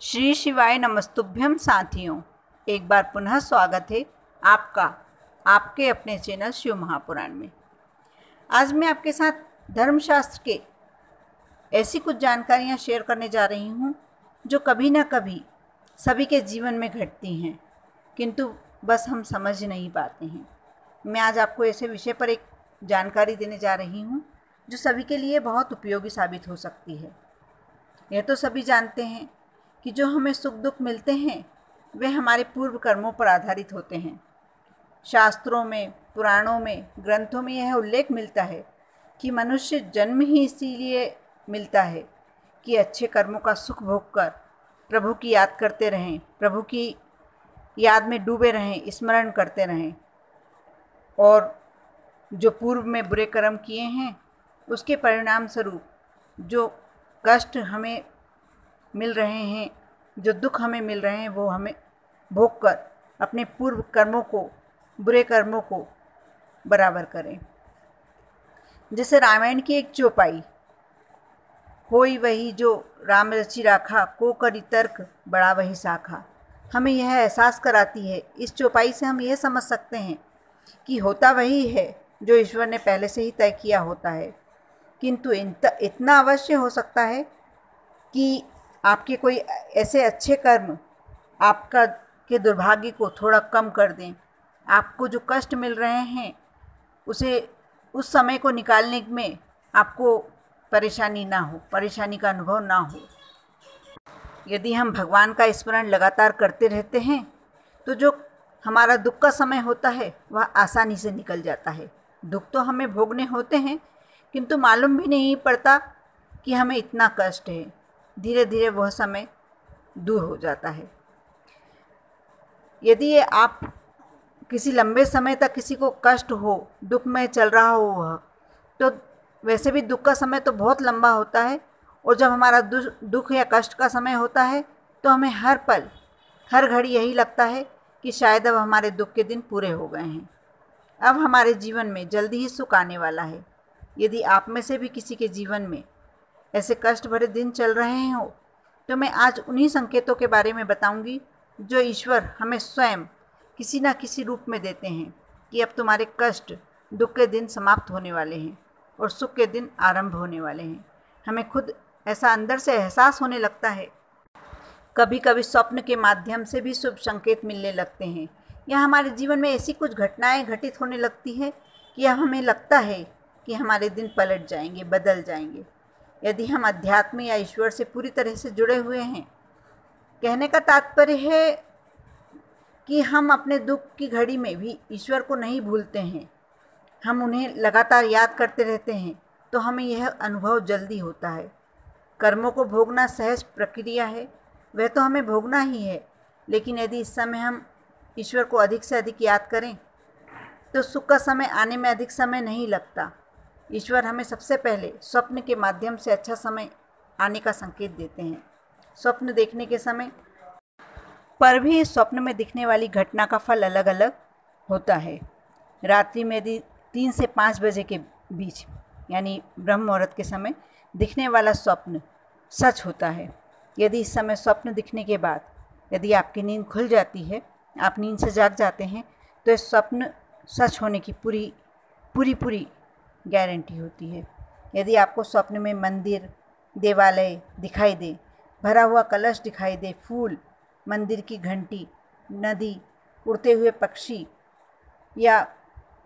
श्री शिवाय नमस्तुभ्यम साथियों, एक बार पुनः स्वागत है आपका आपके अपने चैनल शिव महापुराण में। आज मैं आपके साथ धर्मशास्त्र के ऐसी कुछ जानकारियां शेयर करने जा रही हूं जो कभी ना कभी सभी के जीवन में घटती हैं, किंतु बस हम समझ नहीं पाते हैं। मैं आज आपको ऐसे विषय पर एक जानकारी देने जा रही हूं जो सभी के लिए बहुत उपयोगी साबित हो सकती है। यह तो सभी जानते हैं कि जो हमें सुख दुख मिलते हैं वे हमारे पूर्व कर्मों पर आधारित होते हैं। शास्त्रों में, पुराणों में, ग्रंथों में यह उल्लेख मिलता है कि मनुष्य जन्म ही इसीलिए मिलता है कि अच्छे कर्मों का सुख भोग कर प्रभु की याद करते रहें, प्रभु की याद में डूबे रहें, स्मरण करते रहें और जो पूर्व में बुरे कर्म किए हैं उसके परिणाम स्वरूप जो कष्ट हमें मिल रहे हैं, जो दुख हमें मिल रहे हैं, वो हमें भोग कर अपने पूर्व कर्मों को, बुरे कर्मों को बराबर करें। जैसे रामायण की एक चौपाई, होई वही जो राम रचि राखा, को करी तर्क बड़ा वही साखा, हमें यह एहसास कराती है। इस चौपाई से हम यह समझ सकते हैं कि होता वही है जो ईश्वर ने पहले से ही तय किया होता है, किंतु इतना अवश्य हो सकता है कि आपके कोई ऐसे अच्छे कर्म आपका के दुर्भाग्य को थोड़ा कम कर दें। आपको जो कष्ट मिल रहे हैं उसे उस समय को निकालने में आपको परेशानी ना हो, परेशानी का अनुभव ना हो। यदि हम भगवान का स्मरण लगातार करते रहते हैं तो जो हमारा दुख का समय होता है वह आसानी से निकल जाता है। दुख तो हमें भोगने होते हैं किंतु मालूम भी नहीं पड़ता कि हमें इतना कष्ट है। धीरे धीरे वह समय दूर हो जाता है। यदि आप किसी लंबे समय तक किसी को कष्ट हो, दुख में चल रहा हो वह, तो वैसे भी दुख का समय तो बहुत लंबा होता है, और जब हमारा दुख या कष्ट का समय होता है तो हमें हर पल, हर घड़ी यही लगता है कि शायद अब हमारे दुख के दिन पूरे हो गए हैं, अब हमारे जीवन में जल्दी ही सुख आने वाला है। यदि आप में से भी किसी के जीवन में ऐसे कष्ट भरे दिन चल रहे हो तो मैं आज उन्हीं संकेतों के बारे में बताऊंगी जो ईश्वर हमें स्वयं किसी न किसी रूप में देते हैं कि अब तुम्हारे कष्ट, दुख के दिन समाप्त होने वाले हैं और सुख के दिन आरंभ होने वाले हैं। हमें खुद ऐसा अंदर से एहसास होने लगता है। कभी कभी स्वप्न के माध्यम से भी शुभ संकेत मिलने लगते हैं, या हमारे जीवन में ऐसी कुछ घटनाएं घटित होने लगती है कि अब हमें लगता है कि हमारे दिन पलट जाएंगे, बदल जाएंगे। यदि हम अध्यात्म या ईश्वर से पूरी तरह से जुड़े हुए हैं, कहने का तात्पर्य है कि हम अपने दुख की घड़ी में भी ईश्वर को नहीं भूलते हैं, हम उन्हें लगातार याद करते रहते हैं, तो हमें यह अनुभव जल्दी होता है। कर्मों को भोगना सहज प्रक्रिया है, वह तो हमें भोगना ही है, लेकिन यदि इस समय हम ईश्वर को अधिक से अधिक याद करें तो सुख का समय आने में अधिक समय नहीं लगता। ईश्वर हमें सबसे पहले स्वप्न के माध्यम से अच्छा समय आने का संकेत देते हैं। स्वप्न देखने के समय पर भी स्वप्न में दिखने वाली घटना का फल अलग अलग होता है। रात्रि में यदि 3 से 5 बजे के बीच यानी ब्रह्म मुहूर्त के समय दिखने वाला स्वप्न सच होता है, यदि इस समय स्वप्न दिखने के बाद यदि आपकी नींद खुल जाती है, आप नींद से जाग जाते हैं, तो इस स्वप्न सच होने की पूरी गारंटी होती है। यदि आपको स्वप्न में मंदिर, देवालय दिखाई दे, भरा हुआ कलश दिखाई दे, फूल, मंदिर की घंटी, नदी, उड़ते हुए पक्षी या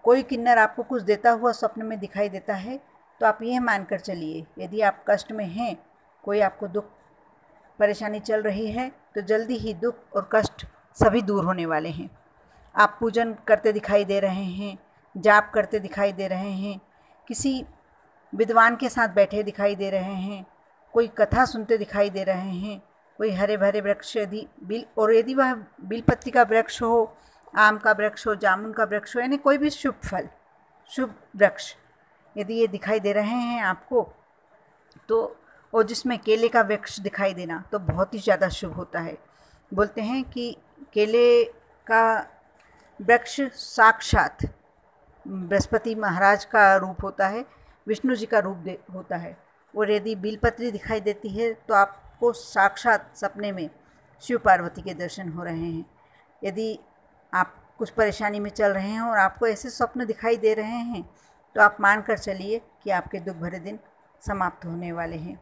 कोई किन्नर आपको कुछ देता हुआ स्वप्न में दिखाई देता है, तो आप यह मानकर चलिए यदि आप कष्ट में हैं, कोई आपको दुख परेशानी चल रही है, तो जल्दी ही दुख और कष्ट सभी दूर होने वाले हैं। आप पूजन करते दिखाई दे रहे हैं, जाप करते दिखाई दे रहे हैं, किसी विद्वान के साथ बैठे दिखाई दे रहे हैं, कोई कथा सुनते दिखाई दे रहे हैं, कोई हरे भरे वृक्ष यदि यदि वह बिलपत्ती का वृक्ष हो, आम का वृक्ष हो, जामुन का वृक्ष हो, यानी कोई भी शुभ फल, शुभ वृक्ष यदि ये दिखाई दे रहे हैं आपको, तो और जिसमें केले का वृक्ष दिखाई देना तो बहुत ही ज़्यादा शुभ होता है। बोलते हैं कि केले का वृक्ष साक्षात बृहस्पति महाराज का रूप होता है, विष्णु जी का रूप होता है, और यदि बेलपत्री दिखाई देती है तो आपको साक्षात सपने में शिव पार्वती के दर्शन हो रहे हैं। यदि आप कुछ परेशानी में चल रहे हैं और आपको ऐसे स्वप्न दिखाई दे रहे हैं तो आप मान कर चलिए कि आपके दुख भरे दिन समाप्त होने वाले हैं।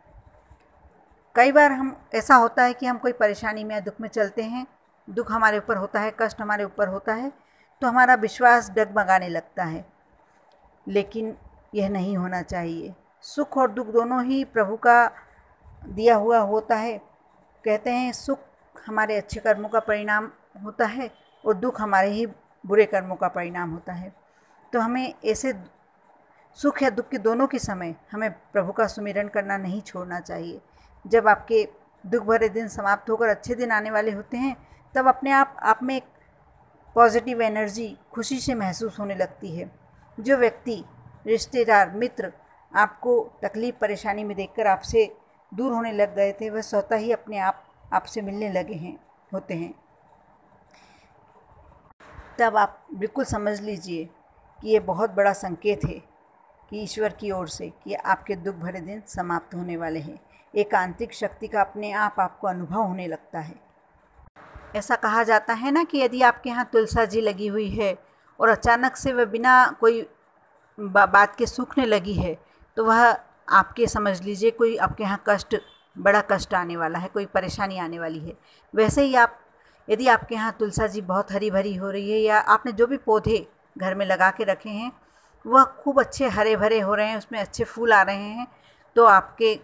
कई बार ऐसा होता है कि हम कोई परेशानी में या दुख में चलते हैं, दुख हमारे ऊपर होता है, कष्ट हमारे ऊपर होता है, तो हमारा विश्वास डगमगाने लगता है। लेकिन यह नहीं होना चाहिए। सुख और दुख दोनों ही प्रभु का दिया हुआ होता है। कहते हैं सुख हमारे अच्छे कर्मों का परिणाम होता है और दुख हमारे ही बुरे कर्मों का परिणाम होता है। तो हमें ऐसे सुख या दुख के दोनों के समय हमें प्रभु का सुमिरन करना नहीं छोड़ना चाहिए। जब आपके दुख भरे दिन समाप्त होकर अच्छे दिन आने वाले होते हैं, तब अपने आप में एक पॉजिटिव एनर्जी खुशी से महसूस होने लगती है। जो व्यक्ति, रिश्तेदार, मित्र आपको तकलीफ़ परेशानी में देखकर आपसे दूर होने लग गए थे, वह स्वतः ही अपने आप आपसे मिलने लगे होते हैं। तब आप बिल्कुल समझ लीजिए कि ये बहुत बड़ा संकेत है कि ईश्वर की ओर से कि आपके दुख भरे दिन समाप्त होने वाले हैं। एक आंतरिक शक्ति का अपने आप आपको अनुभव होने लगता है। ऐसा कहा जाता है ना कि यदि आपके यहाँ तुलसा जी लगी हुई है और अचानक से वह बिना कोई बात के सूखने लगी है, तो वह आपके समझ लीजिए कोई आपके यहाँ बड़ा कष्ट आने वाला है, कोई परेशानी आने वाली है। वैसे ही यदि आपके यहाँ तुलसा जी बहुत हरी भरी हो रही है, या आपने जो भी पौधे घर में लगा के रखे हैं वह खूब अच्छे हरे भरे हो रहे हैं, उसमें अच्छे फूल आ रहे हैं, तो आपके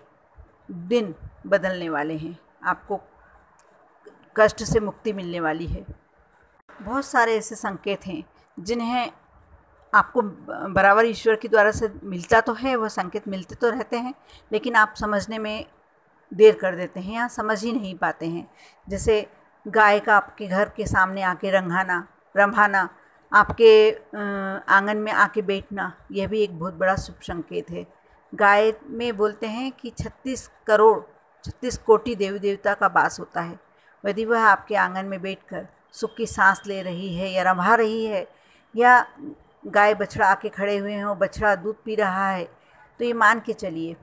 दिन बदलने वाले हैं, आपको कष्ट से मुक्ति मिलने वाली है। बहुत सारे ऐसे संकेत हैं जिन्हें आपको बराबर ईश्वर के द्वारा से मिलता तो है, वह संकेत मिलते तो रहते हैं, लेकिन आप समझने में देर कर देते हैं या समझ ही नहीं पाते हैं। जैसे गाय का आपके घर के सामने आके रंभाना, आपके आंगन में आके बैठना, यह भी एक बहुत बड़ा शुभ संकेत है। गाय में बोलते हैं कि 36 कोटि देवी देवता का वास होता है। यदि वह आपके आंगन में बैठकर सुख की सांस ले रही है या रंभा रही है, या गाय बछड़ा आके खड़े हुए हैं और बछड़ा दूध पी रहा है, तो ये मान के चलिए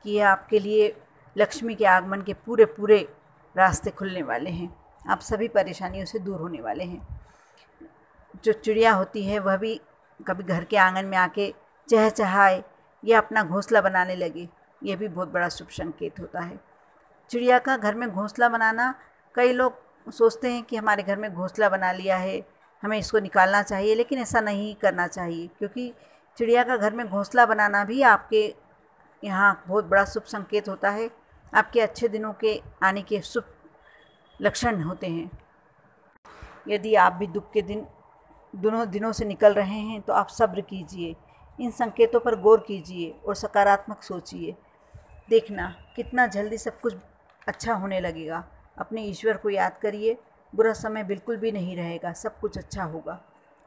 कि यह आपके लिए लक्ष्मी के आगमन के पूरे रास्ते खुलने वाले हैं। आप सभी परेशानियों से दूर होने वाले हैं। जो चिड़िया होती है वह भी कभी घर के आंगन में आके चहचहाए या अपना घोंसला बनाने लगे, यह भी बहुत बड़ा शुभ संकेत होता है। चिड़िया का घर में घोंसला बनाना, कई लोग सोचते हैं कि हमारे घर में घोंसला बना लिया है, हमें इसको निकालना चाहिए, लेकिन ऐसा नहीं करना चाहिए, क्योंकि चिड़िया का घर में घोंसला बनाना भी आपके यहाँ बहुत बड़ा शुभ संकेत होता है। आपके अच्छे दिनों के आने के शुभ लक्षण होते हैं। यदि आप भी दुख के दोनों दिनों से निकल रहे हैं तो आप सब्र कीजिए, इन संकेतों पर गौर कीजिए और सकारात्मक सोचिए। देखना कितना जल्दी सब कुछ अच्छा होने लगेगा। अपने ईश्वर को याद करिए, बुरा समय बिल्कुल भी नहीं रहेगा, सब कुछ अच्छा होगा।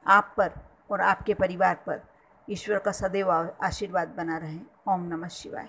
आप पर और आपके परिवार पर ईश्वर का सदैव आशीर्वाद बना रहे। ओम नमः शिवाय।